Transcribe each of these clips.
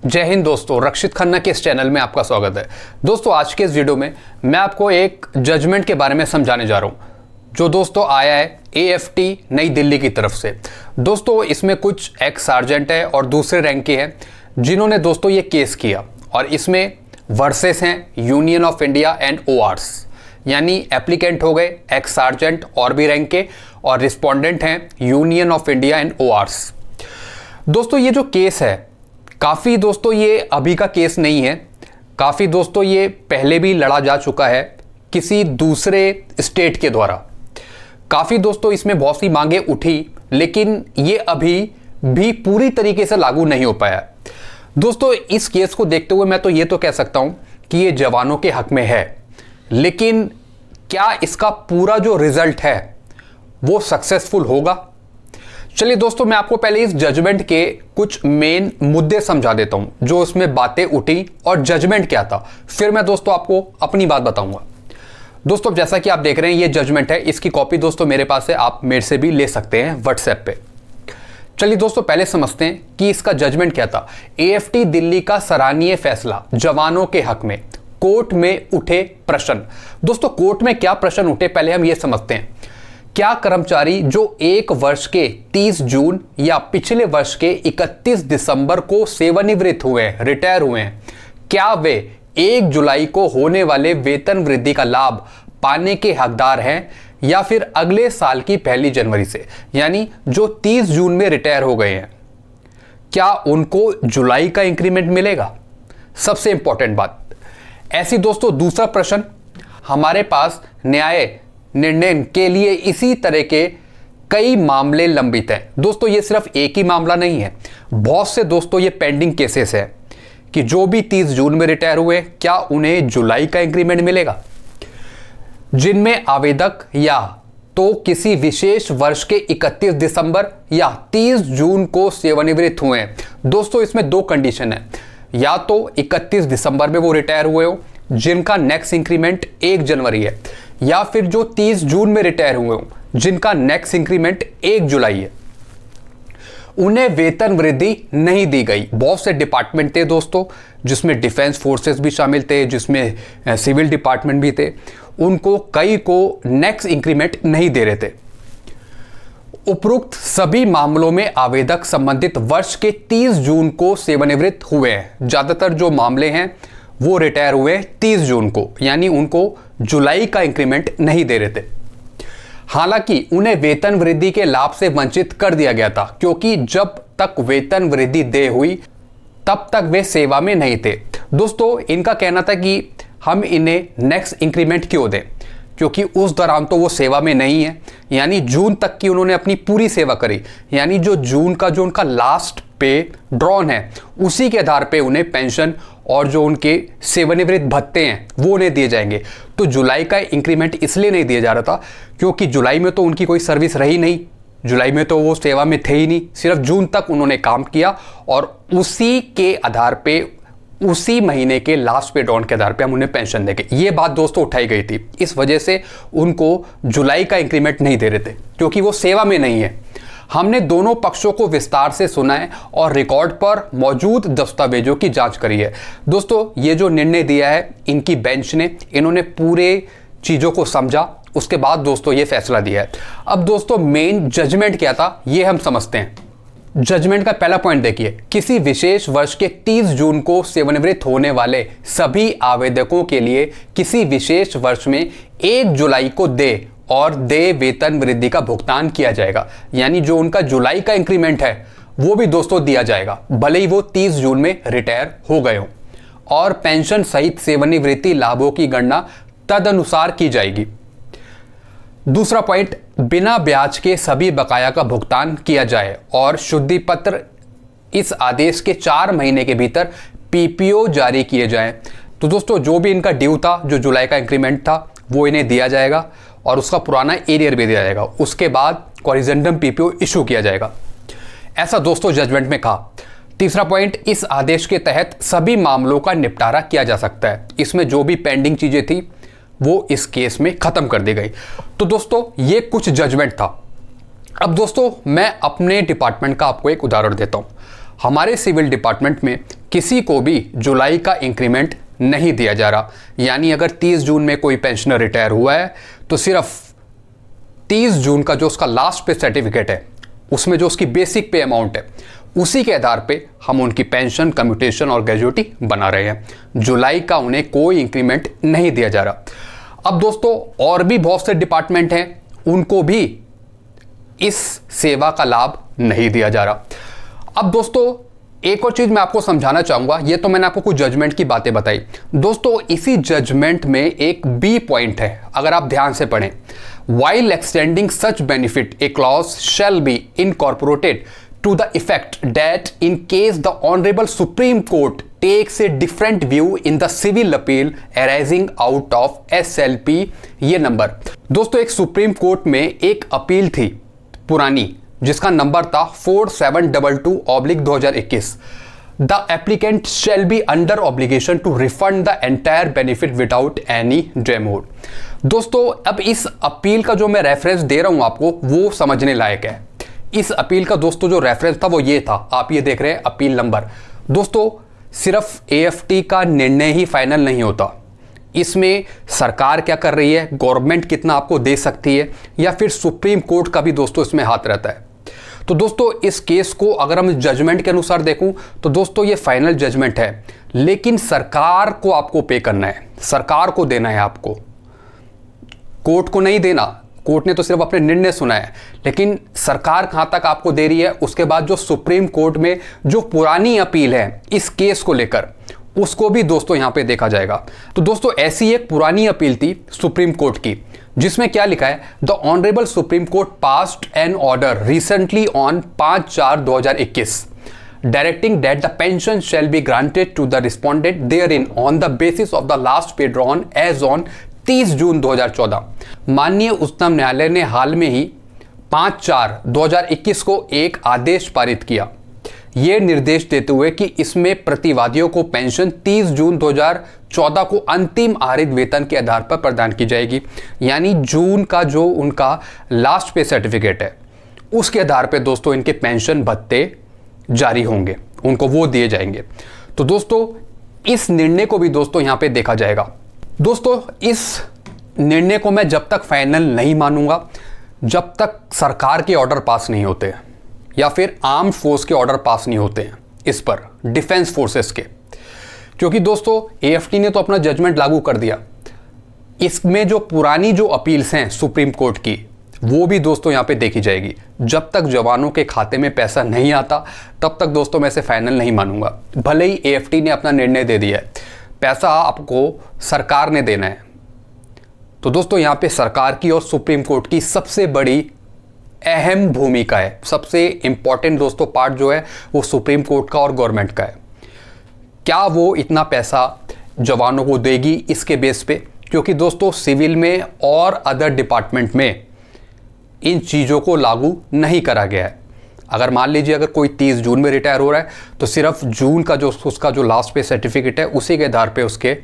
जय हिंद दोस्तों, रक्षित खन्ना के इस चैनल में आपका स्वागत है। दोस्तों आज के इस वीडियो में मैं आपको एक जजमेंट के बारे में समझाने जा रहा हूं जो दोस्तों आया है AFT नई दिल्ली की तरफ से। दोस्तों इसमें कुछ एक्स सार्जेंट है और दूसरे रैंक के हैं जिन्होंने दोस्तों ये केस किया, और इसमें वर्सेस हैं union of India and ORs, यानी एप्लीकेंट हो गए एक्स सार्जेंट और भी रैंक के, और रिस्पोंडेंट हैं union of India and ORs। दोस्तों ये जो केस है काफ़ी दोस्तों ये अभी का केस नहीं है, काफ़ी दोस्तों ये पहले भी लड़ा जा चुका है किसी दूसरे स्टेट के द्वारा। काफ़ी दोस्तों इसमें बहुत सी मांगे उठी, लेकिन ये अभी भी पूरी तरीके से लागू नहीं हो पाया। दोस्तों इस केस को देखते हुए मैं तो ये तो कह सकता हूँ कि ये जवानों के हक में है, लेकिन क्या इसका पूरा जो रिजल्ट है वो सक्सेसफुल होगा? चलिए दोस्तों मैं आपको पहले इस जजमेंट के कुछ मेन मुद्दे समझा देता हूं जो उसमें बातें उठी और जजमेंट क्या था, फिर मैं दोस्तों आपको अपनी बात बताऊंगा। दोस्तों जैसा कि आप देख रहे हैं ये जजमेंट है, इसकी कॉपी दोस्तों मेरे पास है, आप मेरे से भी ले सकते हैं व्हाट्सएप पे। चलिए दोस्तों पहले समझते हैं कि इसका जजमेंट क्या था। AFT दिल्ली का सराहनीय फैसला जवानों के हक में, कोर्ट में उठे प्रश्न। दोस्तों कोर्ट में क्या प्रश्न उठे पहले हम ये समझते हैं। क्या कर्मचारी जो 1 वर्ष के 30 जून या पिछले वर्ष के 31 दिसंबर को सेवानिवृत्त हुए हैं, रिटायर हुए हैं, क्या वे 1 जुलाई को होने वाले वेतन वृद्धि का लाभ पाने के हकदार हैं या फिर अगले साल की 1 जनवरी से, यानी जो 30 जून में रिटायर हो गए हैं, क्या उनको जुलाई का इंक्रीमेंट मिलेगा? सबसे इंपॉर्टेंट बात। ऐसी दोस्तों दूसरा प्रश्न, हमारे पास न्याय निर्णय के लिए इसी तरह के कई मामले लंबित हैं। दोस्तों ये सिर्फ एक ही मामला नहीं है, बहुत से दोस्तों ये पेंडिंग केसेस हैं कि जो भी 30 जून में रिटायर हुए क्या उन्हें जुलाई का इंक्रीमेंट मिलेगा, जिनमें आवेदक या तो किसी विशेष वर्ष के 31 दिसंबर या 30 जून को सेवानिवृत्त हुए हैं। दोस्तों इसमें 2 कंडीशन है, या तो 31 दिसंबर में वो रिटायर हुए हो जिनका नेक्स्ट इंक्रीमेंट 1 जनवरी है, या फिर जो 30 जून में रिटायर हुए हो जिनका नेक्स्ट इंक्रीमेंट 1 जुलाई है, उन्हें वेतन वृद्धि नहीं दी गई। बहुत से डिपार्टमेंट थे दोस्तों जिसमें डिफेंस फोर्सेस भी शामिल थे, जिसमें सिविल डिपार्टमेंट भी थे, उनको कई को नेक्स्ट इंक्रीमेंट नहीं दे रहे थे। उपरोक्त सभी मामलों में आवेदक संबंधित वर्ष के 30 जून को सेवानिवृत्त हुए हैं। ज्यादातर जो मामले हैं वो रिटायर हुए 30 जून को, यानी उनको जुलाई का इंक्रीमेंट नहीं दे रहे थे। हालांकि उन्हें वेतन वृद्धि के लाभ से वंचित कर दिया गया था, क्योंकि जब तक वेतन वृद्धि देय हुई तब तक वे सेवा में नहीं थे। दोस्तों इनका कहना था कि हम इन्हें नेक्स्ट इंक्रीमेंट क्यों दें, क्योंकि उस दौरान तो वो सेवा में नहीं है, यानी जून तक की उन्होंने अपनी पूरी सेवा करी, यानी जो जून का जो उनका लास्ट पे ड्रॉन है उसी के आधार पे उन्हें पेंशन और जो उनके सेवानिवृत्त भत्ते हैं वो उन्हें दिए जाएंगे। तो जुलाई का इंक्रीमेंट इसलिए नहीं दिया जा रहा था क्योंकि जुलाई में तो उनकी कोई सर्विस रही नहीं, जुलाई में तो वो सेवा में थे ही नहीं, सिर्फ जून तक उन्होंने काम किया और उसी के आधार पे, उसी महीने के लास्ट पे ड्रॉन के आधार पे हम उन्हें पेंशन देंगे। ये बात दोस्तों उठाई गई थी, इस वजह से उनको जुलाई का इंक्रीमेंट नहीं दे रहे थे क्योंकि वो सेवा में नहीं है। हमने दोनों पक्षों को विस्तार से सुना है और रिकॉर्ड पर मौजूद दस्तावेजों की जांच करी है। दोस्तों ये जो निर्णय दिया है इनकी बेंच ने, इन्होंने पूरे चीज़ों को समझा, उसके बाद दोस्तों ये फैसला दिया है। अब दोस्तों मेन जजमेंट क्या था ये हम समझते हैं। जजमेंट का पहला पॉइंट देखिए, किसी विशेष वर्ष के 30 जून को सेवानिवृत्त होने वाले सभी आवेदकों के लिए किसी विशेष वर्ष में 1 जुलाई को देय वेतन वृद्धि का भुगतान किया जाएगा, यानी जो उनका जुलाई का इंक्रीमेंट है वो भी दोस्तों दिया जाएगा भले ही वो 30 जून में रिटायर हो गए हों, और पेंशन सहित सेवानिवृत्ति लाभों की गणना तदनुसार की जाएगी। दूसरा पॉइंट, बिना ब्याज के सभी बकाया का भुगतान किया जाए और शुद्धि पत्र इस आदेश के 4 महीने के भीतर PPO जारी किए जाएं। तो दोस्तों जो भी इनका ड्यू था, जो जुलाई का इंक्रीमेंट था, वो इन्हें दिया जाएगा और उसका पुराना एरियर भी दिया जाएगा। उसके बाद कॉरिजेंडम PPO इशू किया जाएगा, ऐसा दोस्तों जजमेंट में कहा। तीसरा पॉइंट, इस आदेश के तहत सभी मामलों का निपटारा किया जा सकता है। इसमें जो भी पेंडिंग चीजें थी वो इस केस में खत्म कर दी गई। तो दोस्तों ये कुछ जजमेंट था। अब दोस्तों मैं अपने डिपार्टमेंट का आपको एक उदाहरण देता हूं। हमारे सिविल डिपार्टमेंट में किसी को भी जुलाई का इंक्रीमेंट नहीं दिया जा रहा। यानी अगर 30 जून में कोई पेंशनर रिटायर हुआ है तो सिर्फ 30 जून का जो उसका लास्ट पे सर्टिफिकेट है उसमें जो उसकी बेसिक पे अमाउंट है उसी के आधार पे हम उनकी पेंशन, कम्यूटेशन और ग्रेजुइटी बना रहे हैं। जुलाई का उन्हें कोई इंक्रीमेंट नहीं दिया जा रहा। अब दोस्तों और भी बहुत से डिपार्टमेंट हैं, उनको भी इस सेवा का लाभ नहीं दिया जा रहा। अब दोस्तों एक और चीज मैं आपको समझाना चाहूंगा, ये तो मैंने आपको कुछ जजमेंट की बातें बताई दोस्तों, इसी जजमेंट में एक बी पॉइंट है, अगर आप ध्यान से पढ़ें। While extending such benefit, a clause shall be incorporated to the effect that in case the Honorable Supreme Court takes a different view in the civil appeal arising out of SLP, ये number दोस्तों एक supreme court में एक appeal थी पुरानी जिसका number था 4722/2021। The applicant shall be under obligation to refund the entire benefit without any demur। दोस्तों अब इस अपील का जो मैं रेफरेंस दे रहा हूं आपको वो समझने लायक है। इस अपील का दोस्तों जो रेफरेंस था वो ये था, आप ये देख रहे हैं अपील नंबर। दोस्तों सिर्फ AFT का निर्णय ही फाइनल नहीं होता, इसमें सरकार क्या कर रही है, गवर्नमेंट कितना आपको दे सकती है, या फिर सुप्रीम कोर्ट का भी दोस्तों इसमें हाथ रहता है। तो दोस्तों इस केस को अगर हम जजमेंट के अनुसार देखूं तो दोस्तों ये फाइनल जजमेंट है, लेकिन सरकार को आपको पे करना है, सरकार को देना है आपको, कोर्ट को नहीं देना। कोर्ट ने तो सिर्फ अपने निर्णय सुना है, लेकिन सरकार कहां तक आपको दे रही है, उसके बाद जो सुप्रीम कोर्ट में जो पुरानी अपील है इस केस को लेकर उसको भी दोस्तों यहां पे देखा जाएगा। तो दोस्तों ऐसी एक पुरानी अपील थी सुप्रीम कोर्ट की जिसमें क्या लिखा है, the honourable supreme court passed an order recently on 5/4/2021 directing that the pension shall be granted to the respondent therein on the basis of the last pay drawn as on 30 June 2014। माननीय उच्चतम न्यायालय ने हाल में ही 5/4/2021 को एक आदेश पारित किया, ये निर्देश देते हुए कि इसमें प्रतिवादियों को पेंशन 30 जून 2014 को अंतिम आहरित वेतन के आधार पर प्रदान की जाएगी। यानी जून का जो उनका लास्ट पे सर्टिफिकेट है उसके आधार पर दोस्तों इनके पेंशन भत्ते जारी होंगे, उनको वो दिए जाएंगे। तो दोस्तों इस निर्णय को भी दोस्तों यहां पे देखा जाएगा। दोस्तों इस निर्णय को मैं जब तक फाइनल नहीं मानूंगा जब तक सरकार के ऑर्डर पास नहीं होते या फिर आर्म्ड फोर्स के ऑर्डर पास नहीं होते हैं इस पर, डिफेंस फोर्सेस के, क्योंकि दोस्तों AFT ने तो अपना जजमेंट लागू कर दिया। इसमें जो पुरानी जो अपील्स हैं सुप्रीम कोर्ट की वो भी दोस्तों यहाँ पे देखी जाएगी। जब तक जवानों के खाते में पैसा नहीं आता तब तक दोस्तों मैं इसे फाइनल नहीं मानूंगा। भले ही AFT ने अपना निर्णय दे दिया है, पैसा आपको सरकार ने देना है। तो दोस्तों यहाँ पे सरकार की और सुप्रीम कोर्ट की सबसे बड़ी अहम भूमिका है। सबसे इंपॉर्टेंट दोस्तों पार्ट जो है वो सुप्रीम कोर्ट का और गवर्नमेंट का है। क्या वो इतना पैसा जवानों को देगी इसके बेस पे, क्योंकि दोस्तों सिविल में और अदर डिपार्टमेंट में इन चीज़ों को लागू नहीं करा गया है। अगर मान लीजिए अगर कोई 30 जून में रिटायर हो रहा है तो सिर्फ जून का जो उसका जो लास्ट पे सर्टिफिकेट है उसी के आधार पे उसके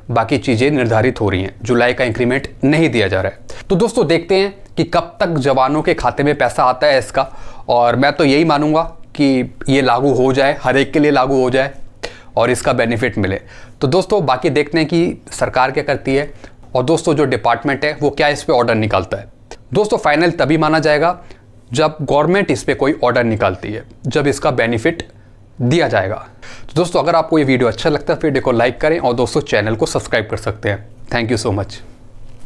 बाकी चीज़ें निर्धारित हो रही हैं। जुलाई का इंक्रीमेंट नहीं दिया जा रहा है। तो दोस्तों देखते हैं कि कब तक जवानों के खाते में पैसा आता है इसका, और मैं तो यही मानूंगा कि ये लागू हो जाए, हर एक के लिए लागू हो जाए और इसका बेनिफिट मिले। तो दोस्तों बाकी देखते हैं कि सरकार क्या करती है और दोस्तों जो डिपार्टमेंट है वो क्या इस पर ऑर्डर निकालता है। दोस्तों फाइनल तभी माना जाएगा जब गवर्नमेंट इस पर कोई ऑर्डर निकालती है, जब इसका बेनिफिट दिया जाएगा। तो दोस्तों अगर आपको ये वीडियो अच्छा लगता है वीडियो को लाइक करें और दोस्तों चैनल को सब्सक्राइब कर सकते हैं। Thank you so much.